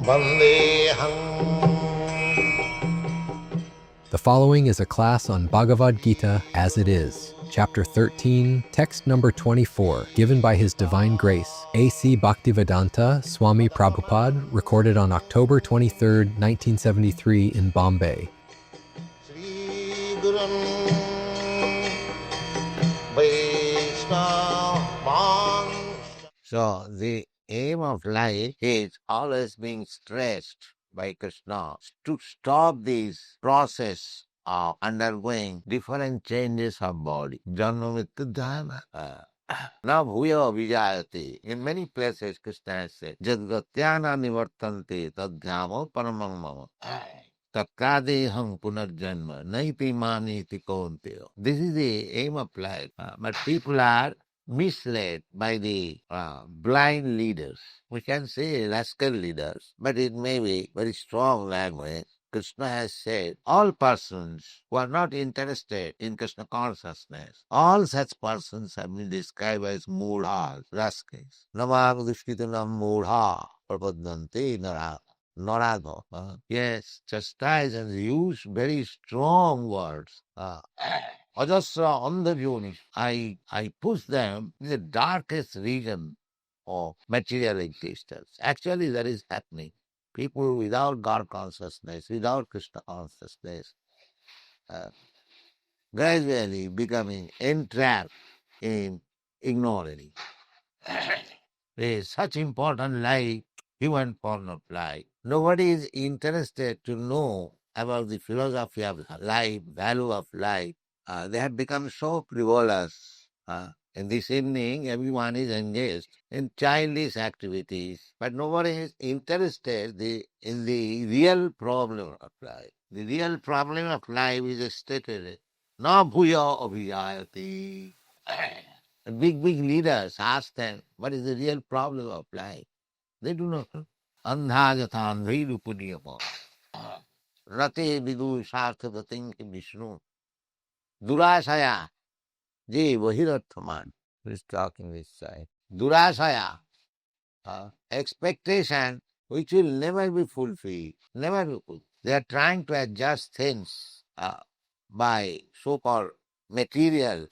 The following is a class on Bhagavad Gita as it is, Chapter 13, Text number 24, given by His Divine Grace, A.C. Bhaktivedanta Swami Prabhupada, recorded on October 23, 1973 in Bombay. So the aim of life is always being stressed by Krishna to stop this process of undergoing different changes of body. Janma mrityu dhyana. Now bhuya vijayati. In many places Krishna has said, Jadgatyana nivartante tadhyamo paramam mama. Tatkadeham punarjanma naiti maniti kaunteo. This is the aim of life. But people are misled by the blind leaders. We can say rascal leaders, but it may be very strong language. Krishna has said, all persons who are not interested in Krishna consciousness, all such persons have been described as moodhas, rascals. Namagdishkitanam moodha prapadante nara. Narado. Yes, chastise and use very strong words. Ajasra andhavyoni. I push them in the darkest region of material existence. Actually, that is happening. People without God consciousness, without Krishna consciousness, gradually becoming entrapped in ignoring. There is such important life, human form of life. Nobody is interested to know about the philosophy of life, value of life. They have become so frivolous. In this evening, everyone is engaged in childish activities, but nobody is interested in the real problem of life. The real problem of life is stated, na bhuya abhijayati. Big leaders ask them, what is the real problem of life? They do not know. Andhajatan Virupudiyama. Rate vidu sarthadating Vishnu. Durasaya. Je Vahirathaman. Who is talking this side? Durasaya. Expectation which will never be fulfilled. Never be fulfilled. They are trying to adjust things by so-called material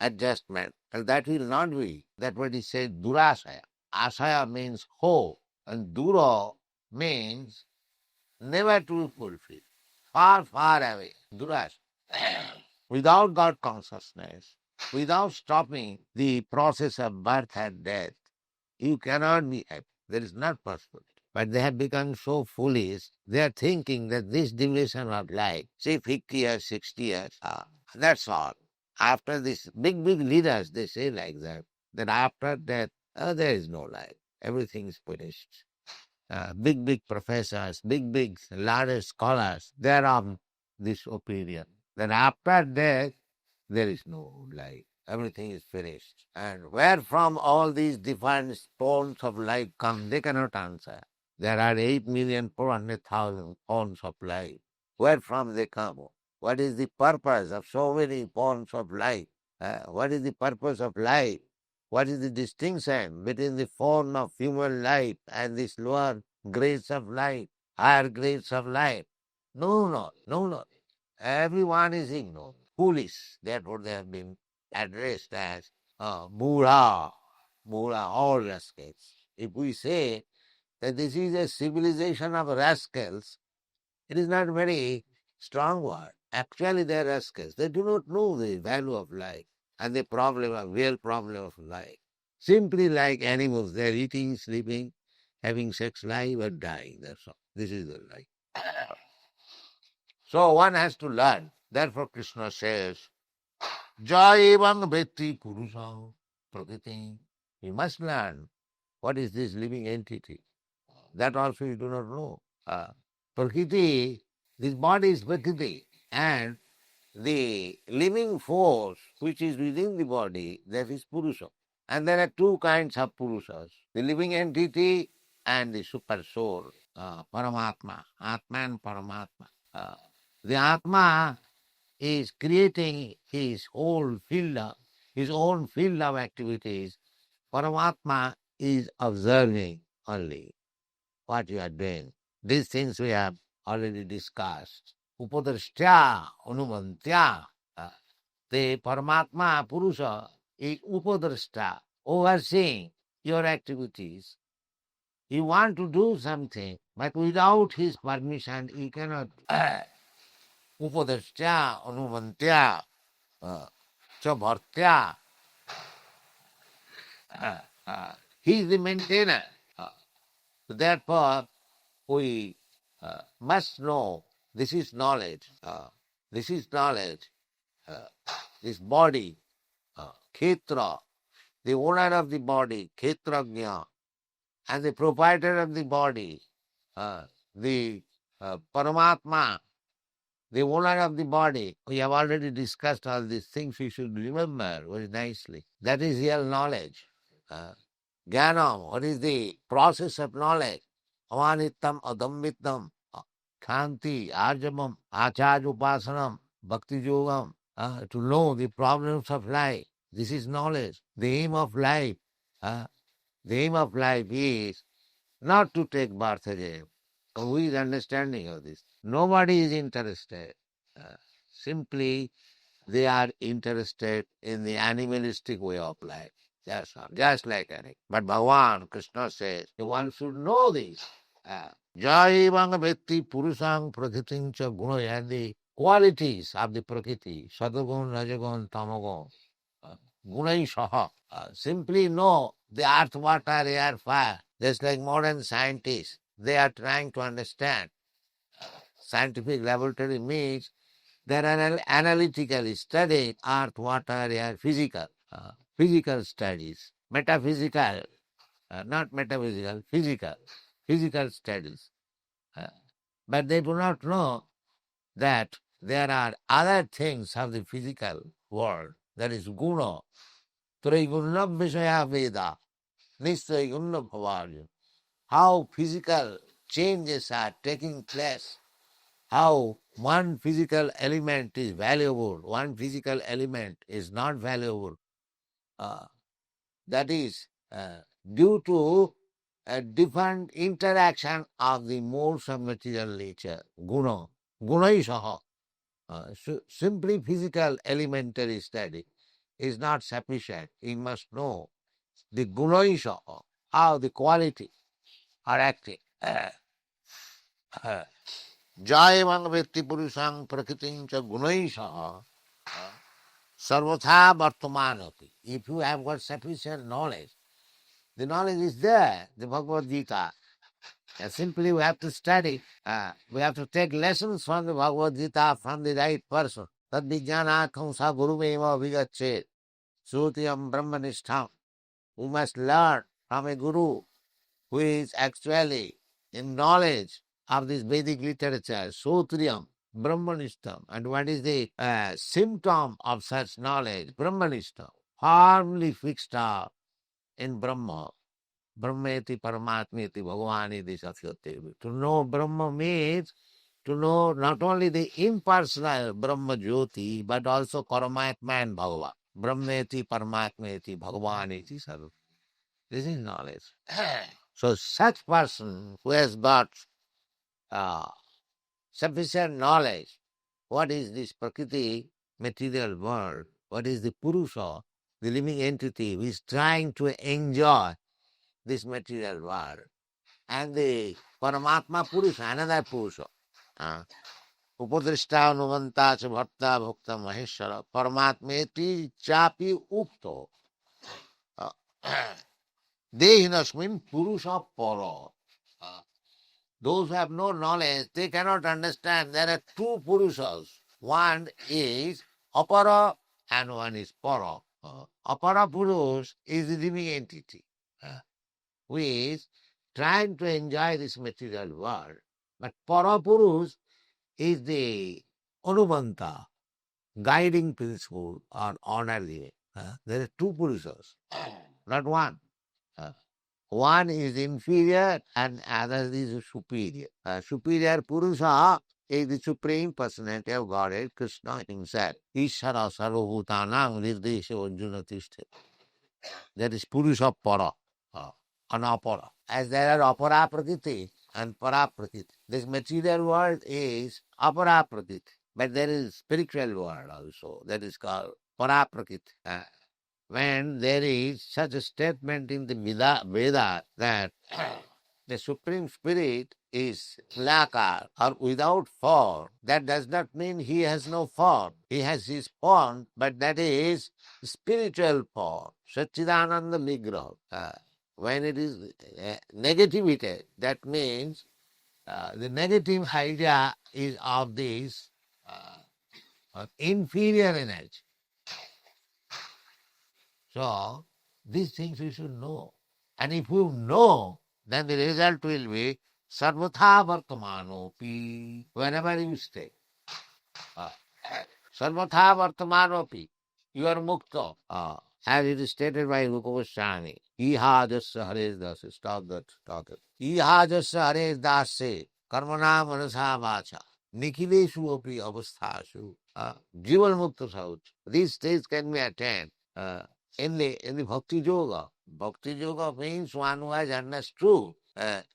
adjustment. And that will not be. That what is said, durasaya. Asaya means hope, and dura means never to fulfill. Far, far away. Durasaya. Without God consciousness, without stopping the process of birth and death, you cannot be happy. That is not possible. But they have become so foolish, they are thinking that this duration of life, say 50 years, 60 years, that's all. After this, big leaders, they say like that after death, there is no life. Everything is finished. Big professors, big large scholars, they are of this opinion. That after death, there is no life. Everything is finished. And where from all these different forms of life come, they cannot answer. There are 8,400,000 forms of life. Where from they come? What is the purpose of so many forms of life? What is the purpose of life? What is the distinction between the form of human life and this lower grades of life, higher grades of life? No. Everyone is ignorant, foolish. Therefore, they have been addressed as Mura, all rascals. If we say that this is a civilization of rascals, it is not very strong word. Actually, they are rascals. They do not know the value of life and the real problem of life. Simply like animals, they are eating, sleeping, having sex life, or dying. That's all. This is the life. So one has to learn. Therefore, Krishna says, Jaivang Bheti Purusa Prakriti. We must learn what is this living entity. That also you do not know. Prakriti, this body is Prakriti, and the living force which is within the body, that is Purusa. And there are two kinds of Purusas, the living entity and the super soul, Paramatma, Atma and Paramatma. The Atma is creating his own field of activities. Paramatma is observing only. what you are doing. These things we have already discussed. Upadrashtya anumantya. The Paramatma Purusha is upadrashta, overseeing your activities. You want to do something, but without his permission, you cannot. Upadrashtya anumantya cha bhartya. He is the maintainer. Therefore, we must know this is knowledge. This is knowledge. This body, Kshetra, the owner of the body, Kshetrajna, and the proprietor of the body, the Paramatma, the owner of the body. We have already discussed all these things. We should remember very nicely. That is real knowledge. Jnanam, what is the process of knowledge? Avanitam, adamvitam, khanti, arjamam, acharya upasanam, bhakti yogam. To know the problems of life. This is knowledge. The aim of life. The aim of life is not to take birth again. Who is understanding of this? Nobody is interested. Simply they are interested in the animalistic way of life. That's all. Just like anything. But Bhagavan, Krishna says, one should know this. Jaivang Vetti Purusang Prakritim cha Gunaya, the qualities of the Prakriti, Sadagun, Rajagun, Tamagun, Gunai Saha. Simply know the earth, water, air, fire. Just like modern scientists, they are trying to understand. Scientific laboratory means there are analytically studied earth, water, air, physical studies, metaphysical, not metaphysical, physical studies. But they do not know that there are other things of the physical world, that is guna, triguna vishaya veda, nishtay guna bhavarya. How physical changes are taking place, how one physical element is valuable, one physical element is not valuable. That is due to a different interaction of the modes of material nature, guna, gunaisaha. Simply physical elementary study is not sufficient. You must know the gunaisaha, how the quality are acting. Jayavang vetti purusang prakritim cha gunaisaha sarvatha vartamanati. If you have got sufficient knowledge, the knowledge is there, the Bhagavad Gita. Simply we have to study. We have to take lessons from the Bhagavad Gita from the right person. Tad vijnana kamsa guru meva vigachet. Sutiyam brahmanishtham. We must learn from a guru who is actually in knowledge of this Vedic literature. Sutriyam brahmanishtham. And what is the symptom of such knowledge? Brahmanishtham. Firmly fixed up in Brahma. Brahmeti Paramatmeti Bhagavaniti Satyate. To know Brahma means to know not only the impersonal Brahma Jyoti, but also Paramatma and Bhagavan. Brahmeti Paramatmeti Bhagavaniti Sarva. This is knowledge. So such person who has got sufficient knowledge, what is this Prakriti, material world, what is the Purusha, the living entity who is trying to enjoy this material world, and the Paramatma Purusha, another Purusha. Upadrishta anuvanta cha bhakta bhakta maheshwara Paramatmeti chapi ukto dehinasmin Purusha para. Those who have no knowledge, they cannot understand there are two Purushas. One is apara and one is para. Apara Purush is the living entity, who is trying to enjoy this material world. But Parapurush is the Anubanta, guiding principle or honor living. There are two Purushas, not one. One is inferior and other is superior. Superior Purusha is the Supreme Personality of Godhead, Krishna himself. Ishara sarvabhutanam nirdesha arjuna tishthati. That is Purusha para, anapara. as there are apara prakriti and para prakriti. This material world is apara prakriti, but there is spiritual world also that is called para prakriti. When there is such a statement in the Veda that the Supreme Spirit is Lakar or without form, that does not mean he has no form. He has his form, but that is spiritual form. Satchidananda Vigraha. When it is negativity, that means the negative idea is of this inferior energy. So, these things we should know. And if you know, then the result will be sarvatha vartamanopi, whenever you stay. Sarvatha vartamanopi, you are mukta. As it is stated by Rupa Goswami, Iha jasya hares dasi, stop that. Iha jasya hares dasi, karmana manasa vacha, nikileshu api avasthashu, jivan mukta sauch. These states can be attained. In the Bhakti Yoga. Bhakti Yoga means one who has understood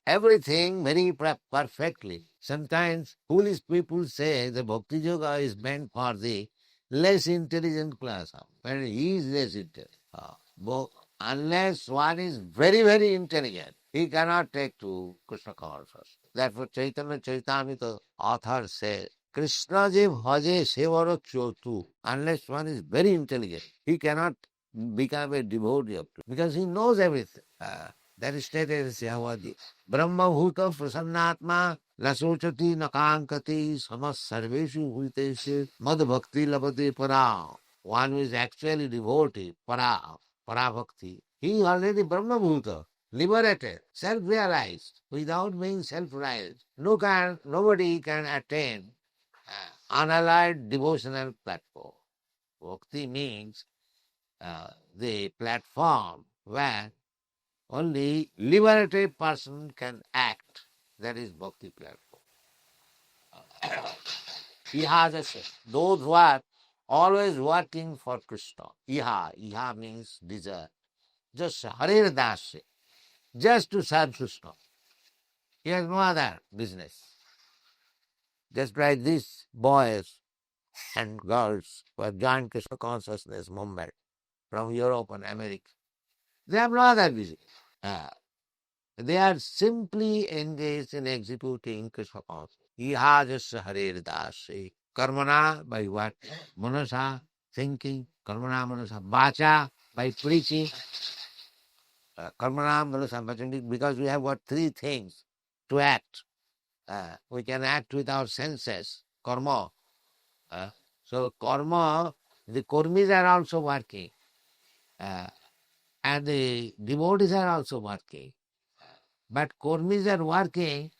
everything very perfectly. Sometimes foolish people say the Bhakti Yoga is meant for the less intelligent class, but he is less intelligent. Unless one is very, very intelligent, he cannot take to Krishna consciousness. Therefore, Chaitanya Charitamrita author says, Krishna je bhaje sevara chotu. Unless one is very intelligent, he cannot become a devotee of Krishna because he knows everything. That is stated as Yavadi. Brahma bhuta prasannatma lasochati nakankati samas sarveshu bhuteshu mad bhakti labate para. One who is actually devotee, para bhakti. He is already Brahma bhuta, liberated, self-realized, without being self-realized. Nobody can attain unallied devotional platform. Bhakti means the platform where only liberated person can act. That is bhakti platform. Those who are always working for Krishna. Iha means desire. Just Harir Dasya, just to serve Krishna. He has no other business. Just like these boys and girls who have joined Krishna consciousness movement from Europe and America. They have no other business. They are simply engaged in executing Krishna consciousness. Ihajasya Harir Dasi. Karmana by what? Manasa, thinking. Karmana Manasa. Vacha by preaching. Karmana Manasa Vacha. Because we have got three things to act. We can act with our senses. Karma. So karma, the karmis are also working. And the devotees are also working. But karmis are working,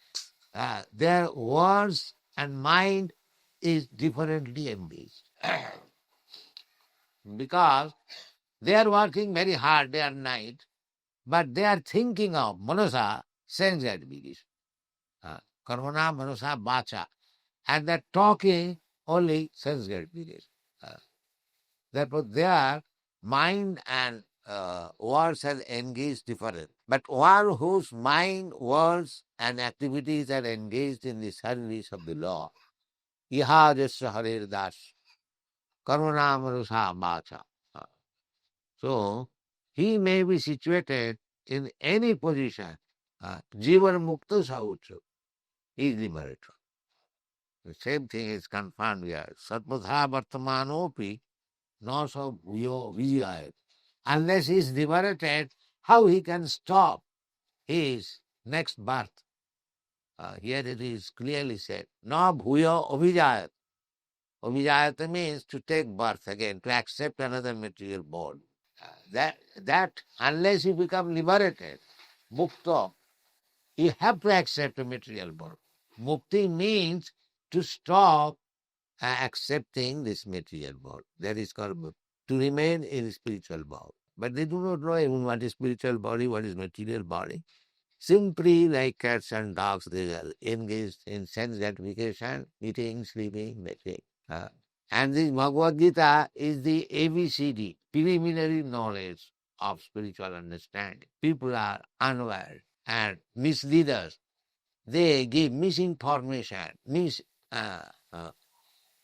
their words and mind is differently engaged. Because they are working very hard day and night, but they are thinking of manasa, sense gratification. Karmana, manasa, vacha. And they are talking only sense gratification. Therefore, their mind and words are engaged different. But one whose mind, words, and activities are engaged in the service of the Lord, Iha jasya harir das, karuna manusa vacha. So, he may be situated in any position. Jivan mukta saucha. He is liberated. The same thing is confirmed here. Satpatha vartamanopi no so bhuyo vijayat. Unless he is liberated, how he can stop his next birth? Here it is clearly said, no bhuyo avijayat. Avijayat means to take birth again, to accept another material body. That unless you become liberated, mukta, you have to accept a material birth. Mukti means to stop accepting this material body. That is called mukti. To remain in spiritual body. But they do not know even what is spiritual body, what is material body. Simply like cats and dogs, they are engaged in sense gratification, eating, sleeping, making. And this Bhagavad Gita is the ABCD, preliminary knowledge of spiritual understanding. People are unaware. and misleaders. They give misinformation,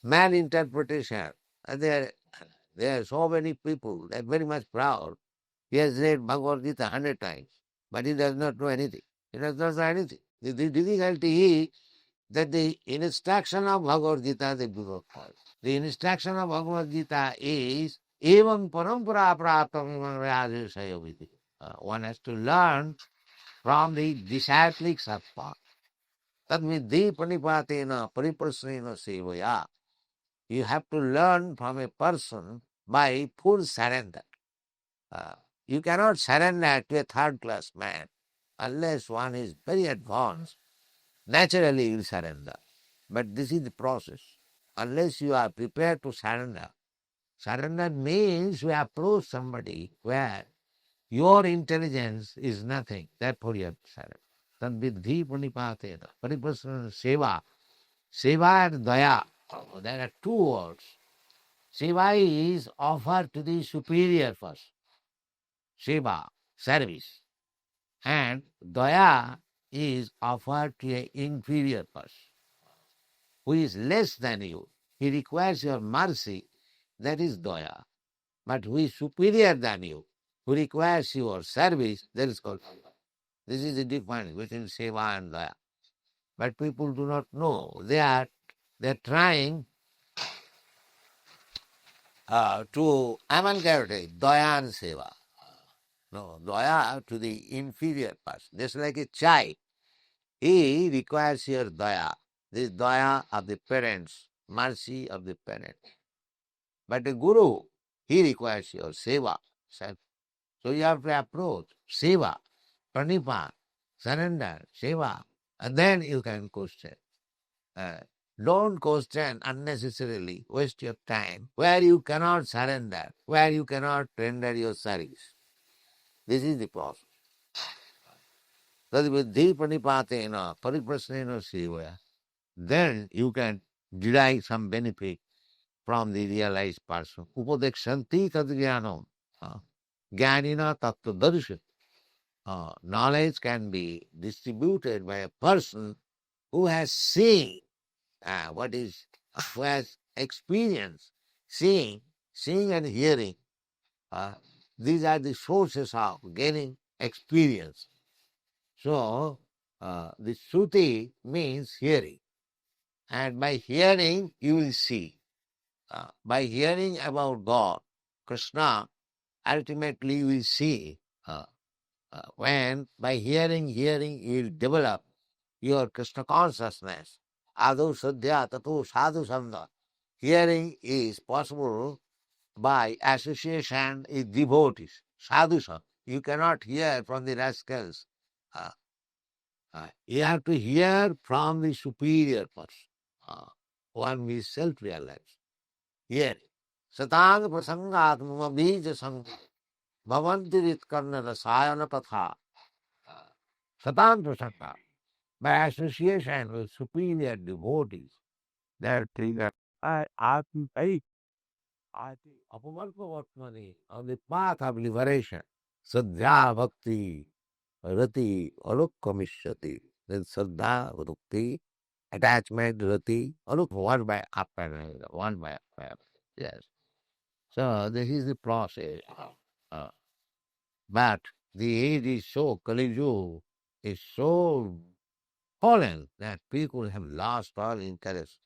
malinterpretation. There are so many people, they are very much proud. He has read Bhagavad Gita 100 times, but he does not know anything. He does not know anything. The difficulty is that the instruction of Bhagavad Gita they do not follow. The instruction of Bhagavad Gita is evam parampara praptam imam rajasaya vidhi. One has to learn from the disciples of path. Tad vidhi panipatena pariprasnena sevaya. You have to learn from a person by full surrender. You cannot surrender to a third class man unless one is very advanced. Naturally, you will surrender. But this is the process. Unless you are prepared to surrender, surrender means you approach somebody where your intelligence is nothing. Therefore, you have to surrender. Tad vidhi pranipatena pariprasana seva. Seva and daya. There are two words. Seva is offered to the superior first. Seva, service. And daya is offered to an inferior person who is less than you. He requires your mercy, that is daya. But who is superior than you, who requires your service, that is called seva. This is the difference between seva and daya. But people do not know. They are trying to amalgamate daya and seva. No, daya to the inferior person. Just like a child. He requires your daya. This daya of the parents, mercy of the parents. But a guru, he requires your seva. So you have to approach seva, pranipa, surrender, seva, and then you can question. Don't question unnecessarily, waste your time, where you cannot surrender, where you cannot render your service. This is the process. Tadviddhi pranipatena pariprasnena sevaya. Then you can derive some benefit from the realized person. Upadekshanti tad jnanam. Jnanina tattva darshan. Knowledge can be distributed by a person who has seen who has experienced seeing and hearing. These are the sources of gaining experience. So, the Shruti means hearing. And by hearing, you will see. By hearing about God, Krishna, ultimately you will see. When by hearing, you will develop your Krishna consciousness. Adu sadhya tatu sadhu sangha. Hearing is possible by association with devotees. Sadhu sangha. You cannot hear from the rascals. You have to hear from the superior person, one who is self-realized. Hearing. Satang prasangat mama bija sangha. Bhavanti ritkarna rasayana patha. Satang prasanga. By association with superior devotees, they are triggered. I think Apamarpavatmani on the path of liberation. Sadhya bhakti rati alukkamishati. Then Sadhya bhakti, attachment rati aluk one by up and another, one by up. Yes. So this is the process. But the age is so Kali is so fallen that people have lost all interest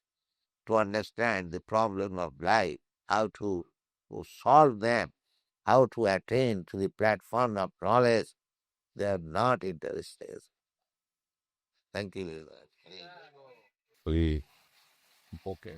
to understand the problem of life, how to solve them, how to attain to the platform of knowledge. They are not interested. Thank you very much. Okay.